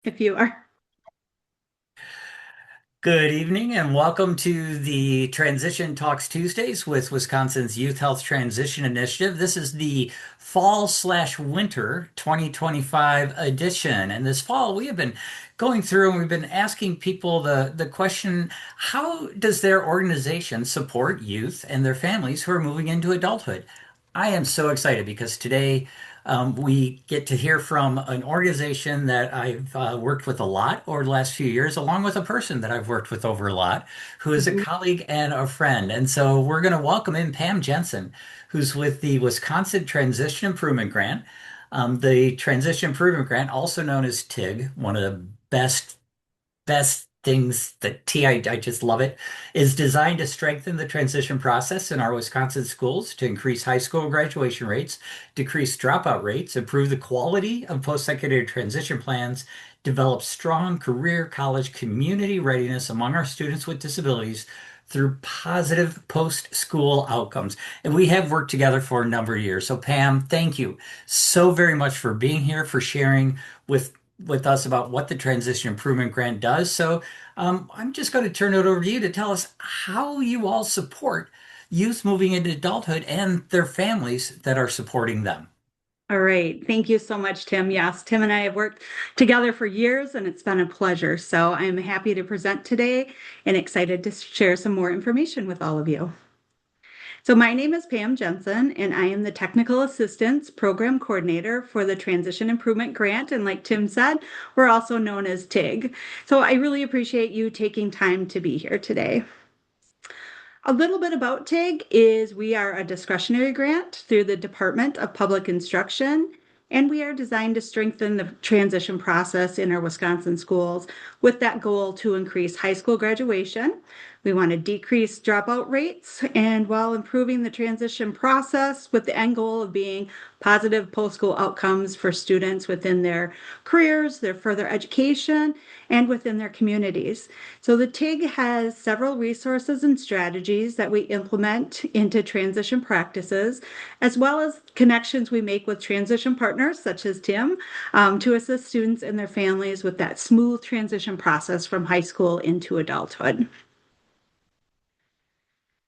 If you are. Good evening and welcome to the Transition Talks Tuesdays with Wisconsin's Youth Health Transition Initiative. This is the fall/winter 2025 edition. And this fall, we have been going through and we've been asking people the question, how does their organization support youth and their families who are moving into adulthood? I am so excited because today we get to hear from an organization that I've worked with a lot over the last few years, along with a person that I've worked with over a lot, who is a Mhm. colleague and a friend. And so we're going to welcome in Pam Jensen, who's with the Wisconsin Transition Improvement Grant. The Transition Improvement Grant, also known as TIG, one of the best things that I just love it, is designed to strengthen the transition process in our Wisconsin schools to increase high school graduation rates, decrease dropout rates, improve the quality of post-secondary transition plans, develop strong career, college, community readiness among our students with disabilities through positive post-school outcomes. And we have worked together for a number of years. So Pam, thank you so very much for being here, for sharing with us about what the Transition Improvement Grant does. So I'm just going to turn it over to you to tell us how you all support youth moving into adulthood and their families that are supporting them. All right. Thank you so much, Tim. Yes, Tim and I have worked together for years and it's been a pleasure. So I'm happy to present today and excited to share some more information with all of you. So my name is Pam Jensen and I am the Technical Assistance Program Coordinator for the Transition Improvement Grant. And like Tim said, we're also known as TIG. So I really appreciate you taking time to be here today. A little bit about TIG is we are a discretionary grant through the Department of Public Instruction, and we are designed to strengthen the transition process in our Wisconsin schools with that goal to increase high school graduation. We want to decrease dropout rates and while improving the transition process with the end goal of being positive post-school outcomes for students within their careers, their further education, and within their communities. So the TIG has several resources and strategies that we implement into transition practices, as well as connections we make with transition partners such as Tim to assist students and their families with that smooth transition process from high school into adulthood.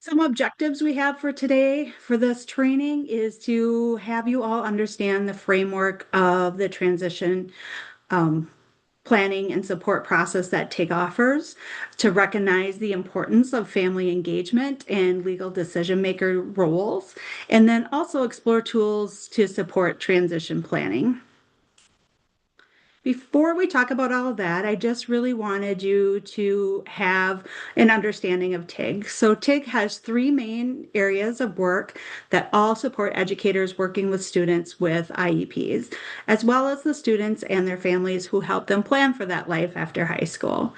Some objectives we have for today for this training is to have you all understand the framework of the transition um, planning and support process that TIG offers, to recognize the importance of family engagement and legal decision maker roles, and then also explore tools to support transition planning. Before we talk about all of that, I just really wanted you to have an understanding of TIG. So, TIG has three main areas of work that all support educators working with students with IEPs, as well as the students and their families who help them plan for that life after high school.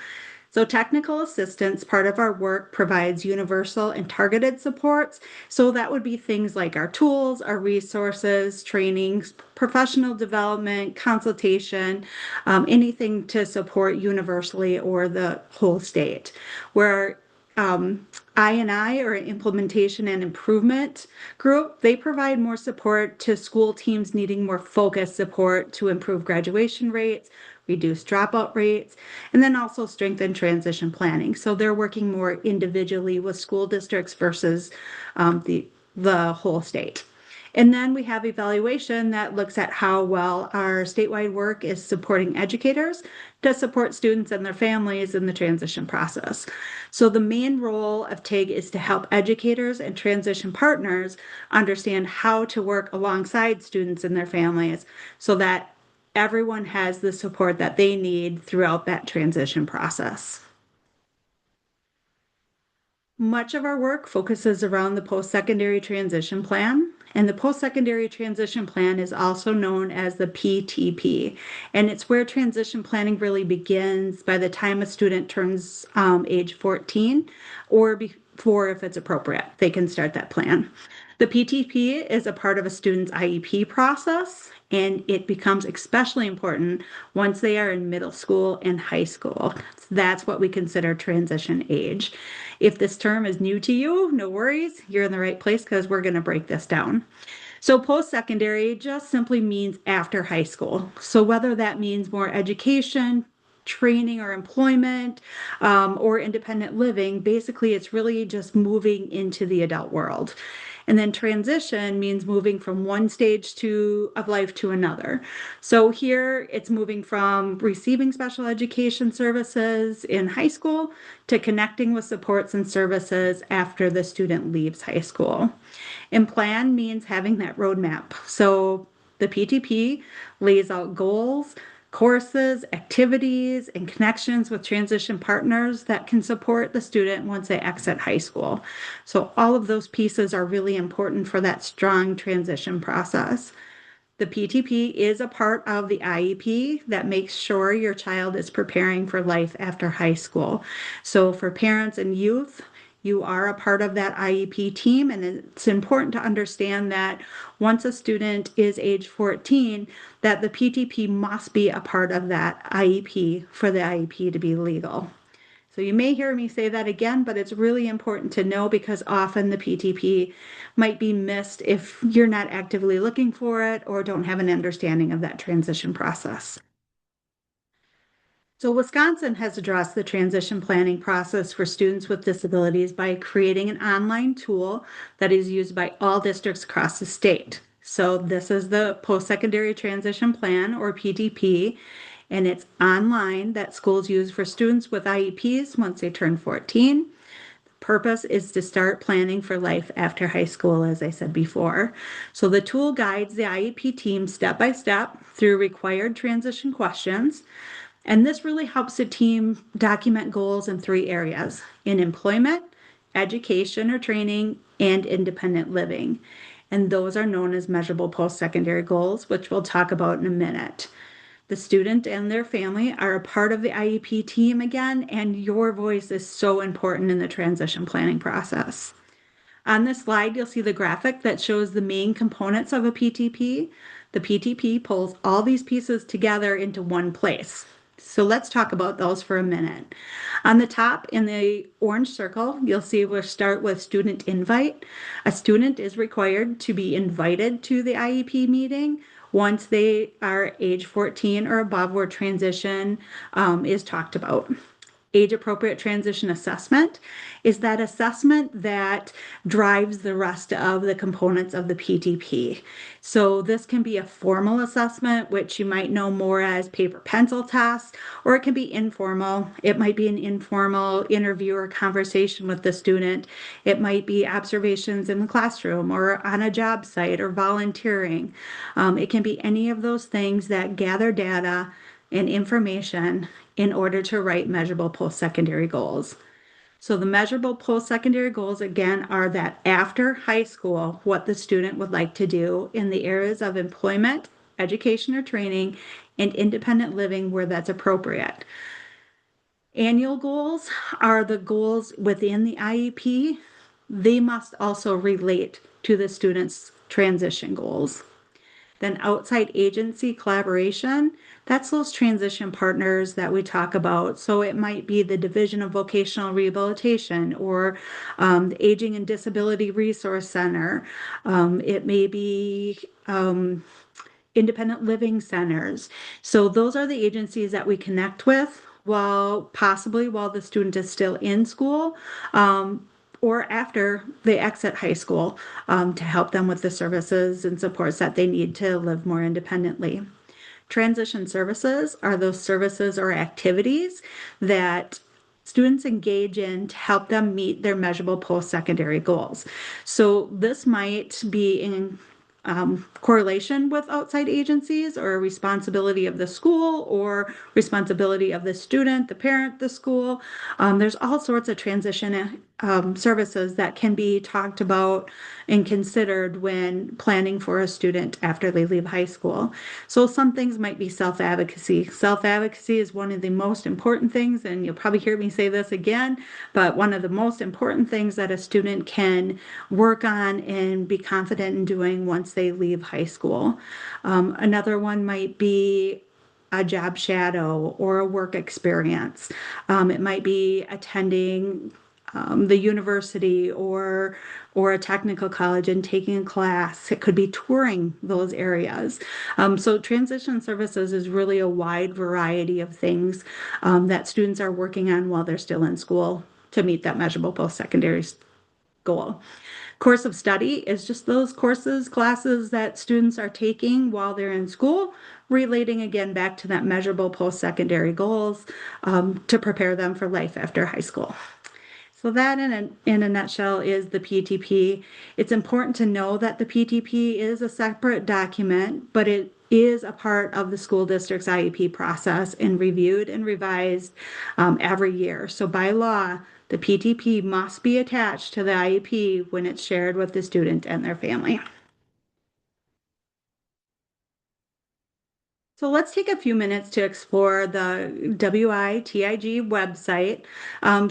So, technical assistance, part of our work, provides universal and targeted supports. So, that would be things like our tools, our resources, trainings, professional development, consultation, anything to support universally or the whole state. Where I&I, or Implementation and Improvement Group, they provide more support to school teams needing more focused support to improve graduation rates, reduce dropout rates, and then also strengthen transition planning. So they're working more individually with school districts versus the whole state. And then we have evaluation that looks at how well our statewide work is supporting educators to support students and their families in the transition process. So the main role of TIG is to help educators and transition partners understand how to work alongside students and their families so that everyone has the support that they need throughout that transition process. Much of our work focuses around the post-secondary transition plan, and the post-secondary transition plan is also known as the PTP, and it's where transition planning really begins by the time a student turns age 14 or before, if it's appropriate, they can start that plan. The PTP is a part of a student's IEP process, and it becomes especially important once they are in middle school and high school. That's what we consider transition age. If this term is new to you, no worries, you're in the right place because we're going to break this down. So post-secondary just simply means after high school. So whether that means more education, training or employment, or independent living, basically it's really just moving into the adult world. And then transition means moving from one stage of life to another. So here it's moving from receiving special education services in high school to connecting with supports and services after the student leaves high school. And plan means having that roadmap. So the PTP lays out goals, courses, activities, and connections with transition partners that can support the student once they exit high school. So all of those pieces are really important for that strong transition process. The PTP is a part of the IEP that makes sure your child is preparing for life after high school. So for parents and youth, you are a part of that IEP team, and it's important to understand that once a student is age 14, that the PTP must be a part of that IEP for the IEP to be legal. So you may hear me say that again, but it's really important to know because often the PTP might be missed if you're not actively looking for it or don't have an understanding of that transition process. So Wisconsin has addressed the transition planning process for students with disabilities by creating an online tool that is used by all districts across the state. So this is the post-secondary transition plan, or PTP, and it's online that schools use for students with IEPs once they turn 14. Purpose is to start planning for life after high school, as I said before. So the tool guides the IEP team step by step through required transition questions. And this really helps the team document goals in three areas: in employment, education or training, and independent living. And those are known as measurable post secondary goals, which we'll talk about in a minute. The student and their family are a part of the IEP team again, and your voice is so important in the transition planning process. On this slide, you'll see the graphic that shows the main components of a PTP. The PTP pulls all these pieces together into one place. So let's talk about those for a minute. On the top in the orange circle, you'll see we'll start with student invite. A student is required to be invited to the IEP meeting once they are age 14 or above, where transition is talked about. Age appropriate transition assessment is that assessment that drives the rest of the components of the PTP. So this can be a formal assessment, which you might know more as paper pencil tests, or it can be informal. It might be an informal interview or conversation with the student. It might be observations in the classroom or on a job site or volunteering. It can be any of those things that gather data and information in order to write measurable post-secondary goals. So the measurable post-secondary goals again are that after high school, what the student would like to do in the areas of employment, education or training, and independent living where that's appropriate. Annual goals are the goals within the IEP. They must also relate to the student's transition goals. Then outside agency collaboration, that's those transition partners that we talk about. So it might be the Division of Vocational Rehabilitation or the Aging and Disability Resource Center. It may be independent living centers. So those are the agencies that we connect with while the student is still in school. Or after they exit high school, to help them with the services and supports that they need to live more independently. Transition services are those services or activities that students engage in to help them meet their measurable post-secondary goals. So this might be in correlation with outside agencies or responsibility of the school or responsibility of the student, the parent, the school. There's all sorts of transition services that can be talked about and considered when planning for a student after they leave high school. So some things might be self-advocacy. Self-advocacy is one of the most important things, and you'll probably hear me say this again, but one of the most important things that a student can work on and be confident in doing once they leave high school. Another one might be a job shadow or a work experience. It might be attending the university or a technical college and taking a class. It could be touring those areas. So transition services is really a wide variety of things that students are working on while they're still in school to meet that measurable post-secondary goal. Course of study is just those courses, classes that students are taking while they're in school, relating again back to that measurable post-secondary goals to prepare them for life after high school. So that in a nutshell is the PTP. It's important to know that the PTP is a separate document, but it is a part of the school district's IEP process and reviewed and revised every year. So by law, the PTP must be attached to the IEP when it's shared with the student and their family. So let's take a few minutes to explore the WITIG website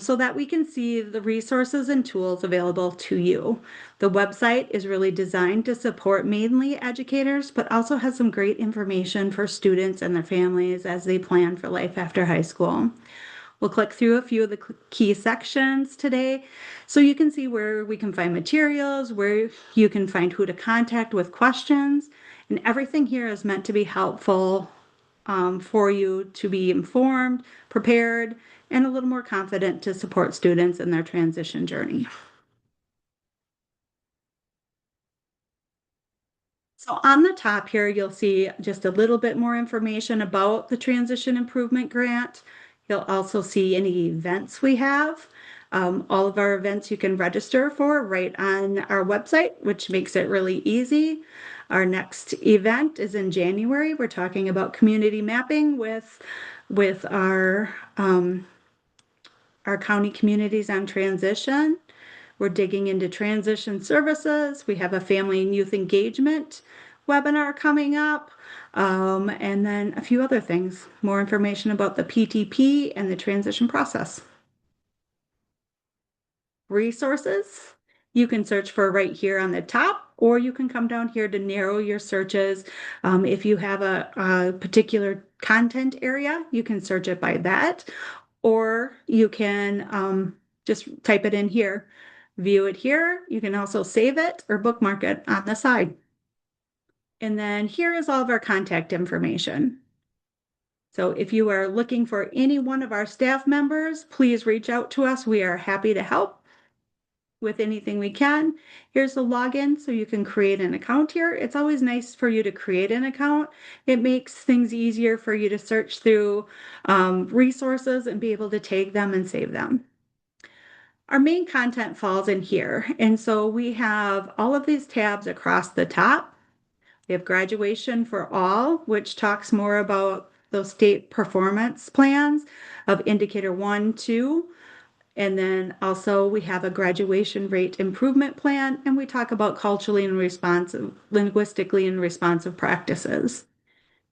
so that we can see the resources and tools available to you. The website is really designed to support mainly educators, but also has some great information for students and their families as they plan for life after high school. We'll click through a few of the key sections today so you can see where we can find materials, where you can find who to contact with questions, and everything here is meant to be helpful for you to be informed, prepared, and a little more confident to support students in their transition journey. So on the top here, you'll see just a little bit more information about the Transition Improvement Grant. You'll also see any events we have. All of our events you can register for right on our website, which makes it really easy. Our next event is in January. We're talking about community mapping with our county communities on transition. We're digging into transition services. We have a family and youth engagement webinar coming up, and then a few other things, more information about the PTP and the transition process. Resources, you can search for right here on the top, or you can come down here to narrow your searches. If you have a particular content area, you can search it by that, or you can just type it in here, view it here. You can also save it or bookmark it on the side. And then here is all of our contact information. So if you are looking for any one of our staff members, please reach out to us. We are happy to help with anything we can. Here's the login so you can create an account here. It's always nice for you to create an account. It makes things easier for you to search through resources and be able to tag them and save them. Our main content falls in here. And so we have all of these tabs across the top. We have graduation for all, which talks more about those state performance plans of indicator 1, 2. And then also we have a graduation rate improvement plan, and we talk about culturally and responsive, linguistically and responsive practices.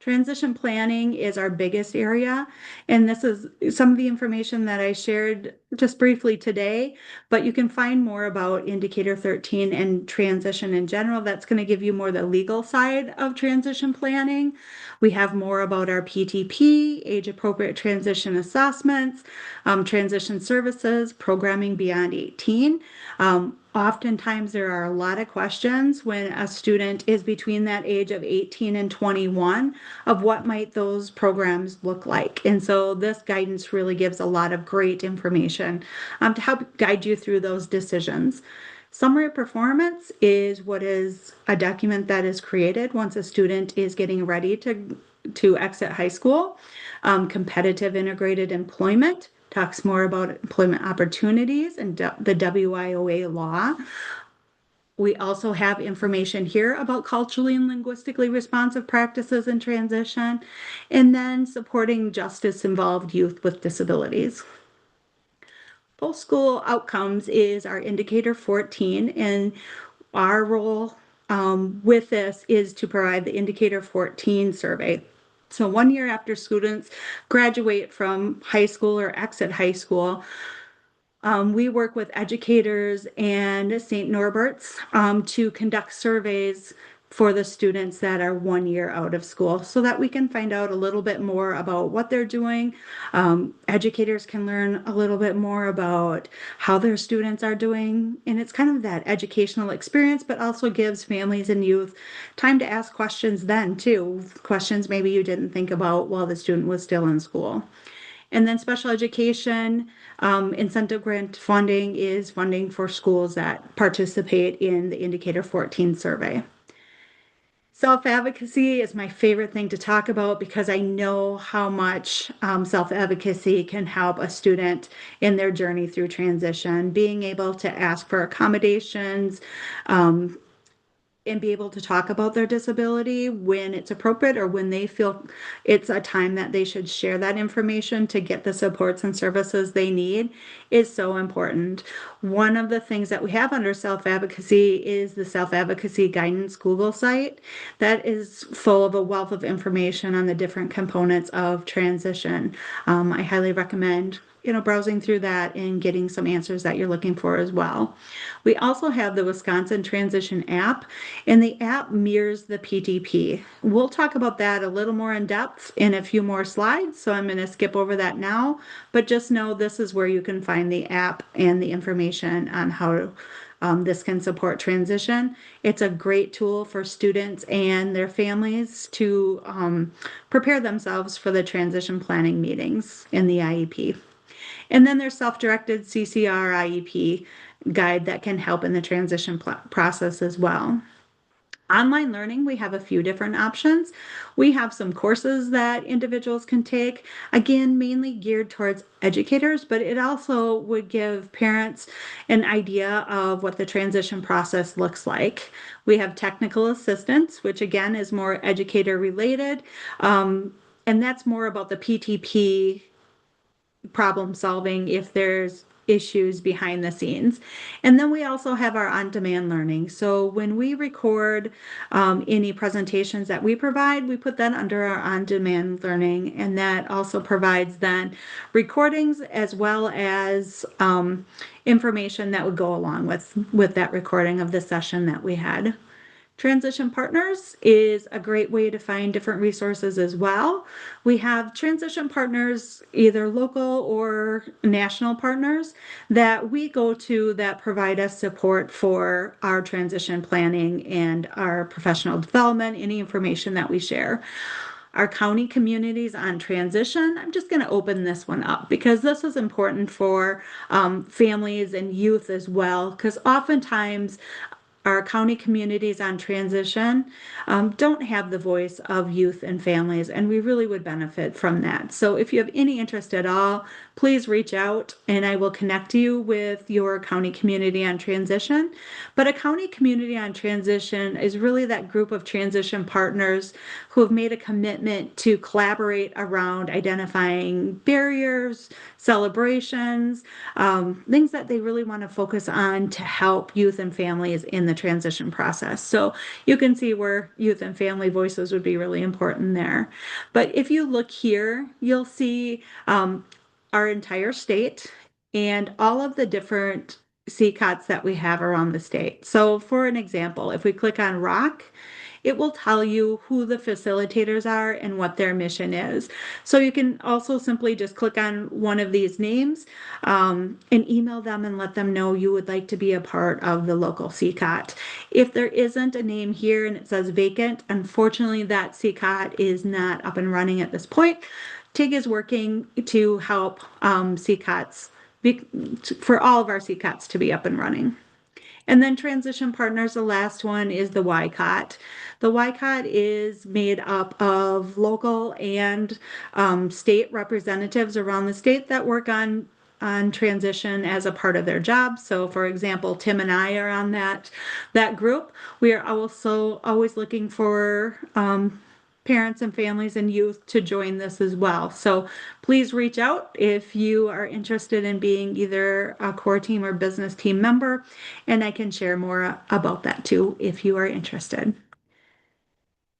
Transition planning is our biggest area, and this is some of the information that I shared just briefly today, but you can find more about Indicator 13 and transition in general. That's going to give you more the legal side of transition planning. We have more about our PTP, age-appropriate transition assessments, transition services, programming beyond 18. Oftentimes there are a lot of questions when a student is between that age of 18 and 21 of what might those programs look like. And so this guidance really gives a lot of great information to help guide you through those decisions. Summary of performance is what is a document that is created once a student is getting ready to exit high school. Competitive integrated employment talks more about employment opportunities and the WIOA law. We also have information here about culturally and linguistically responsive practices in transition, and then supporting justice-involved youth with disabilities. Post-school outcomes is our indicator 14, and our role with this is to provide the indicator 14 survey. So 1 year after students graduate from high school or exit high school, we work with educators and St. Norbert's to conduct surveys for the students that are 1 year out of school so that we can find out a little bit more about what they're doing. Educators can learn a little bit more about how their students are doing. And it's kind of that educational experience, but also gives families and youth time to ask questions then, too. Questions maybe you didn't think about while the student was still in school. And then special education incentive grant funding is funding for schools that participate in the Indicator 14 survey. Self-advocacy is my favorite thing to talk about because I know how much self-advocacy can help a student in their journey through transition. Being able to ask for accommodations, um, and be able to talk about their disability when it's appropriate or when they feel it's a time that they should share that information to get the supports and services they need is so important. One of the things that we have under self-advocacy is the self-advocacy guidance Google site that is full of a wealth of information on the different components of transition. I highly recommend browsing through that and getting some answers that you're looking for as well. We also have the Wisconsin Transition app, and the app mirrors the PTP. We'll talk about that a little more in depth in a few more slides, so I'm going to skip over that now, but just know this is where you can find the app and the information on how this can support transition. It's a great tool for students and their families to prepare themselves for the transition planning meetings in the IEP. And then there's self-directed CCR IEP guide that can help in the transition process as well. Online learning, we have a few different options. We have some courses that individuals can take, again, mainly geared towards educators, but it also would give parents an idea of what the transition process looks like. We have technical assistance, which again is more educator related, and that's more about the PTP problem solving if there's issues behind the scenes. And then we also have our on-demand learning. So when we record any presentations that we provide, we put that under our on-demand learning, and that also provides then recordings as well as information that would go along with that recording of the session that we had. Transition Partners is a great way to find different resources as well. We have transition partners, either local or national partners, that we go to that provide us support for our transition planning and our professional development, any information that we share. Our county communities on transition, I'm just going to open this one up because this is important for families and youth as well, because oftentimes our county communities on transition don't have the voice of youth and families, and we really would benefit from that. So if you have any interest at all, please reach out and I will connect you with your county community on transition. But a county community on transition is really that group of transition partners who have made a commitment to collaborate around identifying barriers, celebrations, things that they really want to focus on to help youth and families in the transition process. So you can see where youth and family voices would be really important there. But if you look here, you'll see our entire state and all of the different CCOTs that we have around the state. So for an example, if we click on Rock, it will tell you who the facilitators are and what their mission is. So you can also simply just click on one of these names and email them and let them know you would like to be a part of the local CCOT. If there isn't a name here and it says vacant, unfortunately that CCOT is not up and running at this point. TIG is working to help CCOTs for all of our CCOTs to be up and running. And then transition partners, the last one is the YCOT. The YCOT is made up of local and state representatives around the state that work on transition as a part of their job. So for example, Tim and I are on that group. We are also always looking for parents and families and youth to join this as well. So please reach out if you are interested in being either a core team or business team member, and I can share more about that too if you are interested.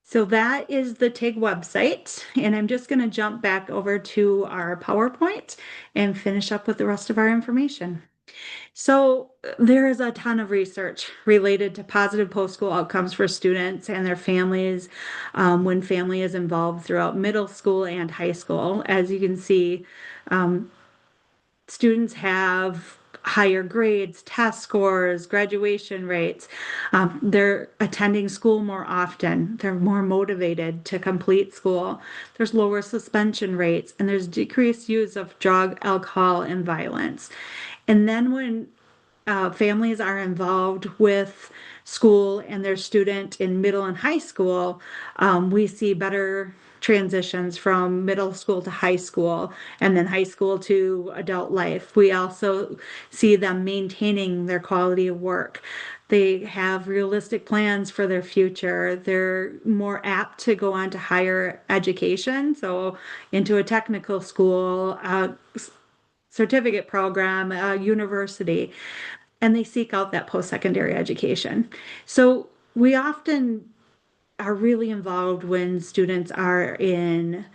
So that is the TIG website, and I'm just going to jump back over to our PowerPoint and finish up with the rest of our information. So there is a ton of research related to positive post-school outcomes for students and their families when family is involved throughout middle school and high school. As you can see, um, students have higher grades, test scores, graduation rates. They're attending school more often. They're more motivated to complete school. There's lower suspension rates, and there's decreased use of drug, alcohol, and violence. And then when families are involved with school and their student in middle and high school, we see better transitions from middle school to high school and then high school to adult life. We also see them maintaining their quality of work. They have realistic plans for their future. They're more apt to go on to higher education, so into a technical school, a certificate program, a university, and they seek out that post-secondary education. So we often are really involved when students are in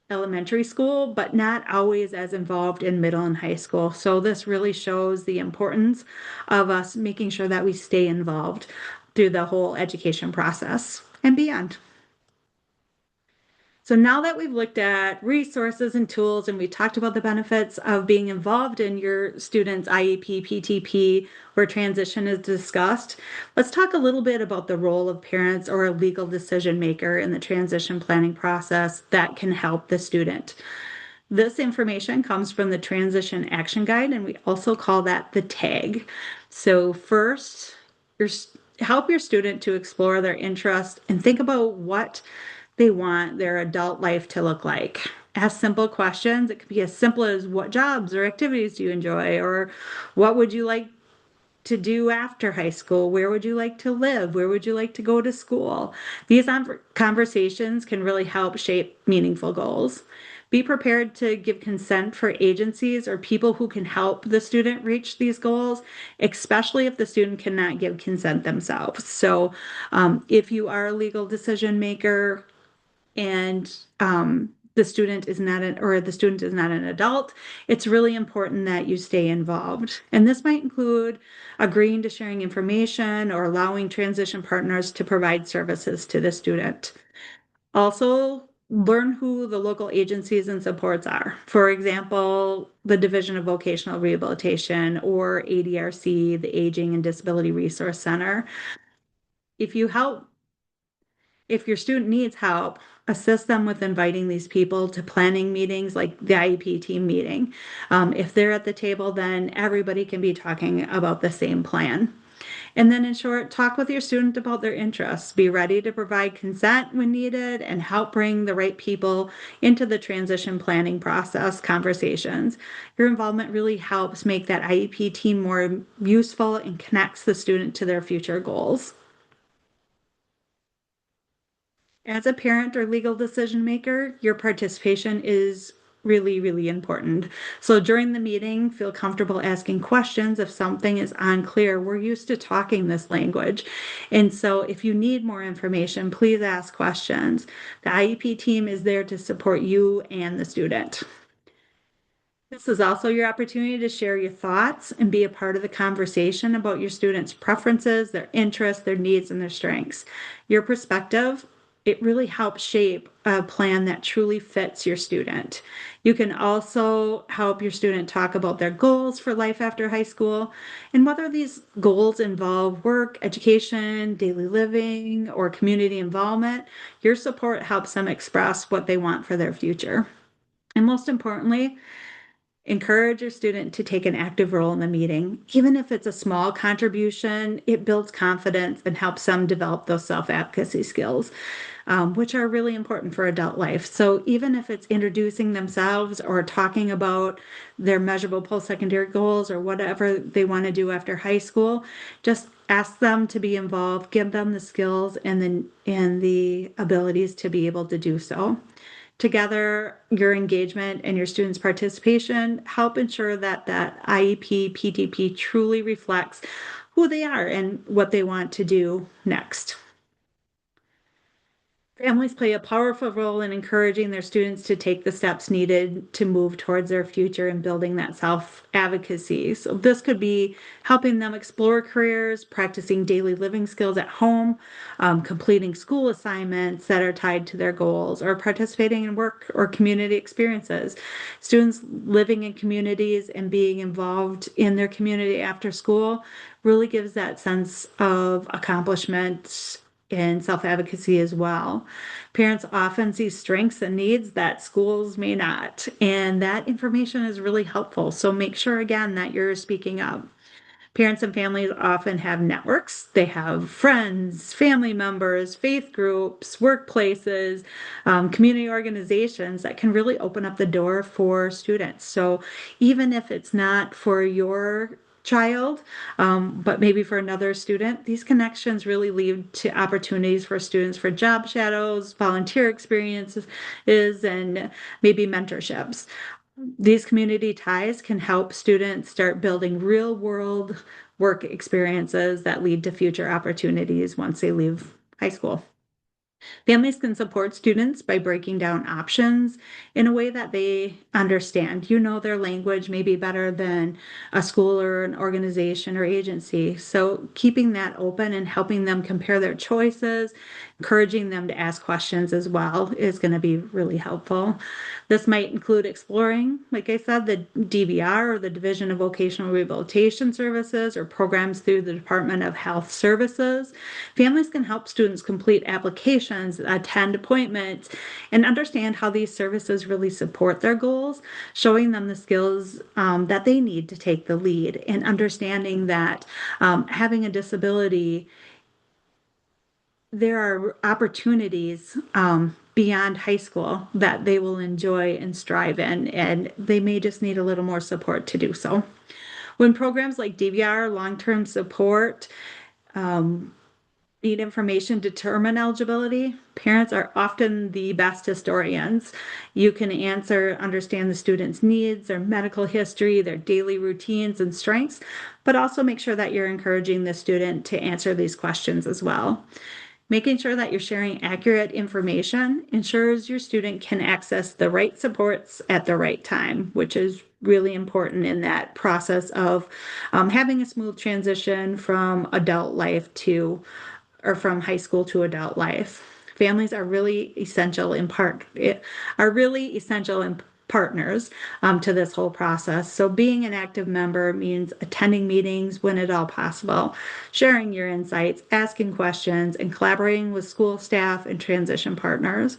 elementary school, but not always as involved in middle and high school. So this really shows the importance of us making sure that we stay involved through the whole education process and beyond. So now that we've looked at resources and tools and we talked about the benefits of being involved in your student's IEP, PTP, where transition is discussed, let's talk a little bit about the role of parents or a legal decision maker in the transition planning process that can help the student. This information comes from the Transition Action Guide, and we also call that the TAG. So first, your, help your student to explore their interest and think about what they want their adult life to look like. Ask simple questions. It could be as simple as what jobs or activities do you enjoy, or what would you like to do after high school? Where would you like to live? Where would you like to go to school? These conversations can really help shape meaningful goals. Be prepared to give consent for agencies or people who can help the student reach these goals, especially if the student cannot give consent themselves. So, if you are a legal decision maker, and the student is not an or the student is not an adult, it's really important that you stay involved. And this might include agreeing to sharing information or allowing transition partners to provide services to the student. Also, learn who the local agencies and supports are. For example, the Division of Vocational Rehabilitation or ADRC, the Aging and Disability Resource Center. If you help if your student needs help, assist them with inviting these people to planning meetings like the IEP team meeting. If they're at the table, then everybody can be talking about the same plan. And then, in short, talk with your student about their interests. Be ready to provide consent when needed and help bring the right people into the transition planning process conversations. Your involvement really helps make that IEP team more useful and connects the student to their future goals. As a parent or legal decision maker, your participation is really, really important. So during the meeting, feel comfortable asking questions if something is unclear. We're used to talking this language. And so if you need more information, please ask questions. The IEP team is there to support you and the student. This is also your opportunity to share your thoughts and be a part of the conversation about your students' preferences, their interests, their needs, and their strengths. Your perspective, it really helps shape a plan that truly fits your student. You can also help your student talk about their goals for life after high school and whether these goals involve work, education, daily living, or community involvement. Your support helps them express what they want for their future. And most importantly, encourage your student to take an active role in the meeting. Even if it's a small contribution, it builds confidence and helps them develop those self-advocacy skills, which are really important for adult life. So even if it's introducing themselves or talking about their measurable post-secondary goals or whatever they want to do after high school, just ask them to be involved, give them the skills and the abilities to be able to do so. Together, your engagement and your students' participation help ensure that that IEP PTP truly reflects who they are and what they want to do next. Families play a powerful role in encouraging their students to take the steps needed to move towards their future and building that self advocacy. So, this could be helping them explore careers, practicing daily living skills at home, completing school assignments that are tied to their goals, or participating in work or community experiences. Students living in communities and being involved in their community after school really gives that sense of accomplishment and self advocacy as well. Parents often see strengths and needs that schools may not, and that information is really helpful. So make sure again that you're speaking up. Parents and families often have networks. They have friends, family members, faith groups, workplaces, community organizations that can really open up the door for students. So even if it's not for your child, but maybe for another student, these connections really lead to opportunities for students for job shadows, volunteer experiences, and maybe mentorships. These community ties can help students start building real world work experiences that lead to future opportunities once they leave high school. Families can support students by breaking down options in a way that they understand. You know their language maybe better than a school or an organization or agency. So keeping that open and helping them compare their choices, encouraging them to ask questions as well is going to be really helpful. This might include exploring, like I said, the DVR or the Division of Vocational Rehabilitation Services or programs through the Department of Health Services. Families can help students complete applications, attend appointments, and understand how these services really support their goals, showing them the skills that they need to take the lead, and understanding that having a disability, there are opportunities beyond high school that they will enjoy and strive in, and they may just need a little more support to do so. When programs like DVR, long-term support, need information to determine eligibility, parents are often the best historians. You can understand the student's needs, their medical history, their daily routines and strengths, but also make sure that you're encouraging the student to answer these questions as well. Making sure that you're sharing accurate information ensures your student can access the right supports at the right time, which is really important in that process of having a smooth transition from adult life to or from high school to adult life. Families are really essential in part are really essential in partners to this whole process. So being an active member means attending meetings when at all possible, sharing your insights, asking questions, and collaborating with school staff and transition partners.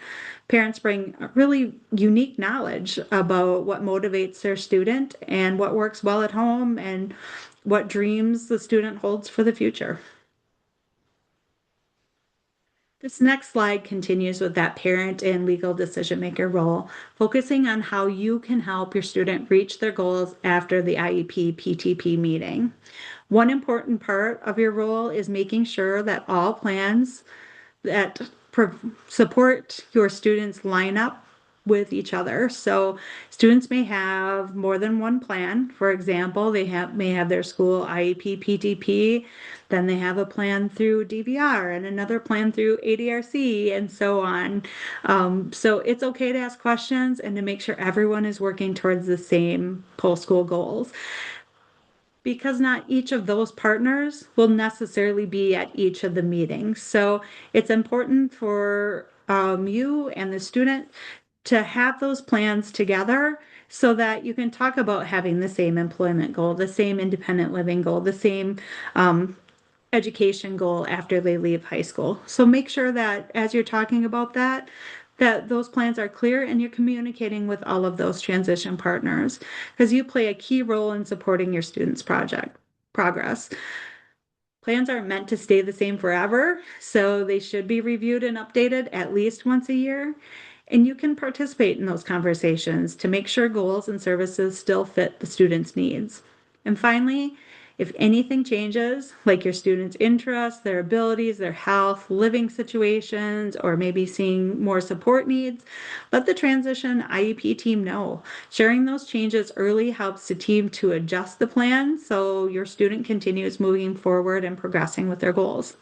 Parents bring really unique knowledge about what motivates their student and what works well at home and what dreams the student holds for the future. This next slide continues with that parent and legal decision maker role, focusing on how you can help your student reach their goals after the IEP PTP meeting. One important part of your role is making sure that all plans that support your students line up with each other. So students may have more than one plan. For example, may have their school IEP PTP, then they have a plan through DVR and another plan through ADRC and so on. So it's okay to ask questions and to make sure everyone is working towards the same post-school goals, because not each of those partners will necessarily be at each of the meetings. So it's important for you and the student to have those plans together so that you can talk about having the same employment goal, the same independent living goal, the same education goal after they leave high school. So make sure that as you're talking about that, that those plans are clear and you're communicating with all of those transition partners because you play a key role in supporting your students' project progress. Plans aren't meant to stay the same forever, so they should be reviewed and updated at least once a year. And you can participate in those conversations to make sure goals and services still fit the students' needs. And finally, if anything changes, like your students' interests, their abilities, their health, living situations, or maybe seeing more support needs, let the transition IEP team know. Sharing those changes early helps the team to adjust the plan so your student continues moving forward and progressing with their goals.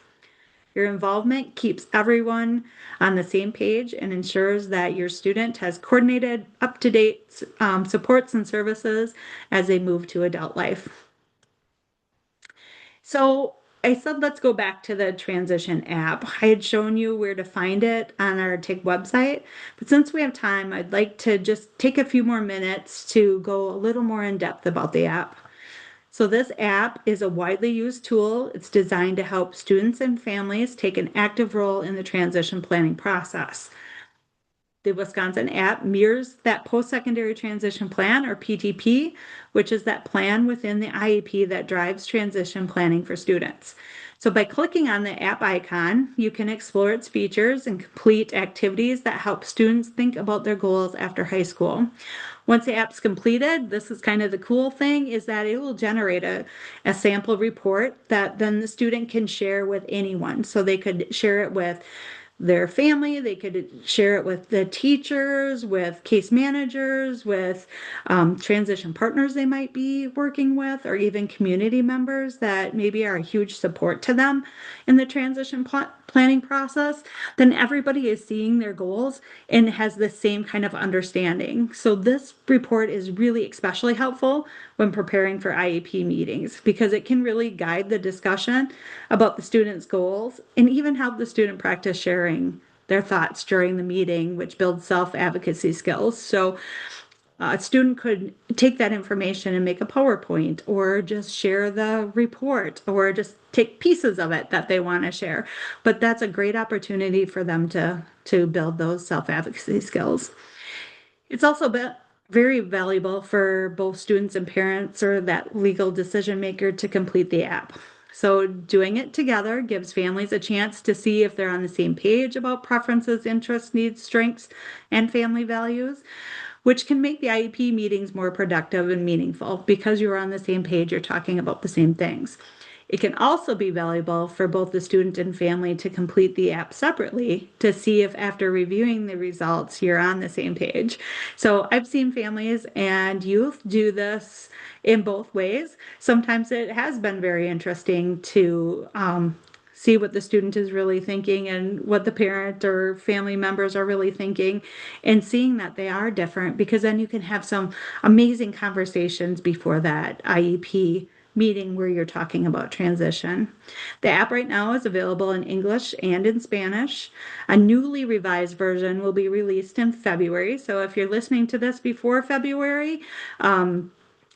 Your involvement keeps everyone on the same page and ensures that your student has coordinated, up-to-date supports and services as they move to adult life. So I said, let's go back to the transition app. I had shown you where to find it on our TIG website, but since we have time, I'd like to just take a few more minutes to go a little more in depth about the app. So this app is a widely used tool. It's designed to help students and families take an active role in the transition planning process. The Wisconsin app mirrors that post-secondary transition plan, or PTP, which is that plan within the IEP that drives transition planning for students. So by clicking on the app icon, you can explore its features and complete activities that help students think about their goals after high school. Once the app's completed, this is kind of the cool thing, is that it will generate a sample report that then the student can share with anyone. So they could share it with their family, they could share it with the teachers, with case managers, with transition partners they might be working with, or even community members that maybe are a huge support to them in the transition planning process. Then everybody is seeing their goals and has the same kind of understanding. So this report is really especially helpful when preparing for IEP meetings because it can really guide the discussion about the student's goals and even help the student practice sharing their thoughts during the meeting, which builds self-advocacy skills. So a student could take that information and make a PowerPoint or just share the report or just take pieces of it that they want to share. But that's a great opportunity for them to build those self-advocacy skills. It's also very valuable for both students and parents or that legal decision maker to complete the app. So doing it together gives families a chance to see if they're on the same page about preferences, interests, needs, strengths, and family values, which can make the IEP meetings more productive and meaningful because you're on the same page, you're talking about the same things. It can also be valuable for both the student and family to complete the app separately to see if after reviewing the results, you're on the same page. So I've seen families and youth do this in both ways. Sometimes it has been very interesting to see what the student is really thinking and what the parent or family members are really thinking, and seeing that they are different because then you can have some amazing conversations before that IEP meeting where you're talking about transition. The app right now is available in English and in Spanish. A newly revised version will be released in February. So if you're listening to this before February,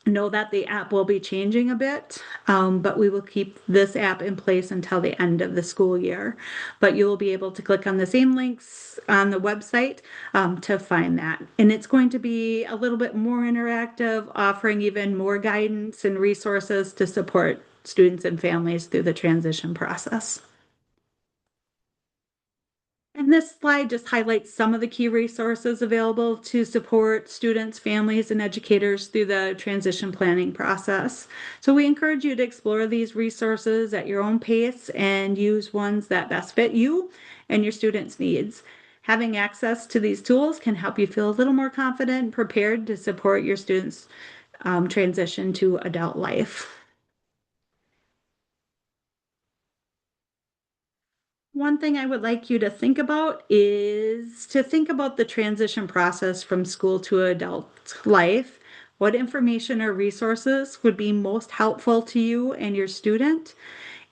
know that the app will be changing a bit, but we will keep this app in place until the end of the school year. But you will be able to click on the same links on the website to find that. And it's going to be a little bit more interactive, offering even more guidance and resources to support students and families through the transition process. And this slide just highlights some of the key resources available to support students, families, and educators through the transition planning process. So we encourage you to explore these resources at your own pace and use ones that best fit you and your students' needs. Having access to these tools can help you feel a little more confident and prepared to support your students' transition to adult life. One thing I would like you to think about is to think about the transition process from school to adult life. What information or resources would be most helpful to you and your student?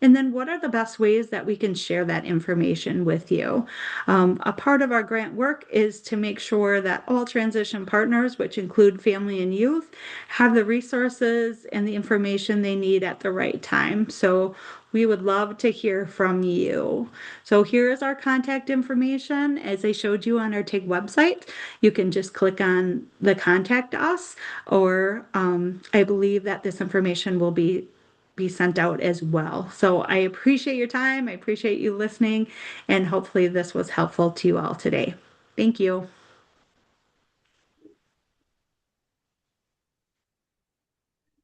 And then what are the best ways that we can share that information with you? A part of our grant work is to make sure that all transition partners, which include family and youth, have the resources and the information they need at the right time. So we would love to hear from you. So here is our contact information. As I showed you on our TIG website, you can just click on the contact us, or I believe that this information will be sent out as well. So I appreciate your time. I appreciate you listening, and hopefully this was helpful to you all today. Thank you.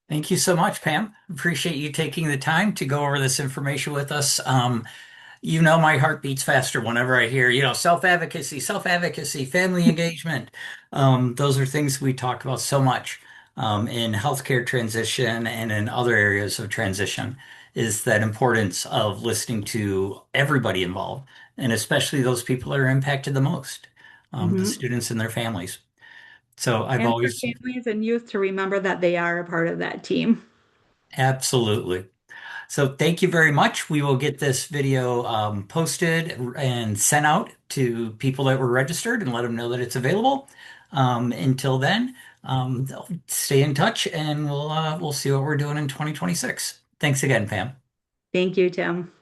Thank you so much, Pam. Appreciate you taking the time to go over this information with us. You know, my heart beats faster whenever I hear, self-advocacy, family engagement. Those are things we talk about so much in healthcare transition and in other areas of transition. is that importance of listening to everybody involved, and especially those people that are impacted the most, the Mhm. students and their families. So I've And for always families and youth to remember that they are a part of that team. absolutely. So thank you very much. We will get this video posted and sent out to people that were registered and let them know that it's available. Until then, stay in touch and we'll see what we're doing in 2026. Thanks again, Pam. Thank you, Tim.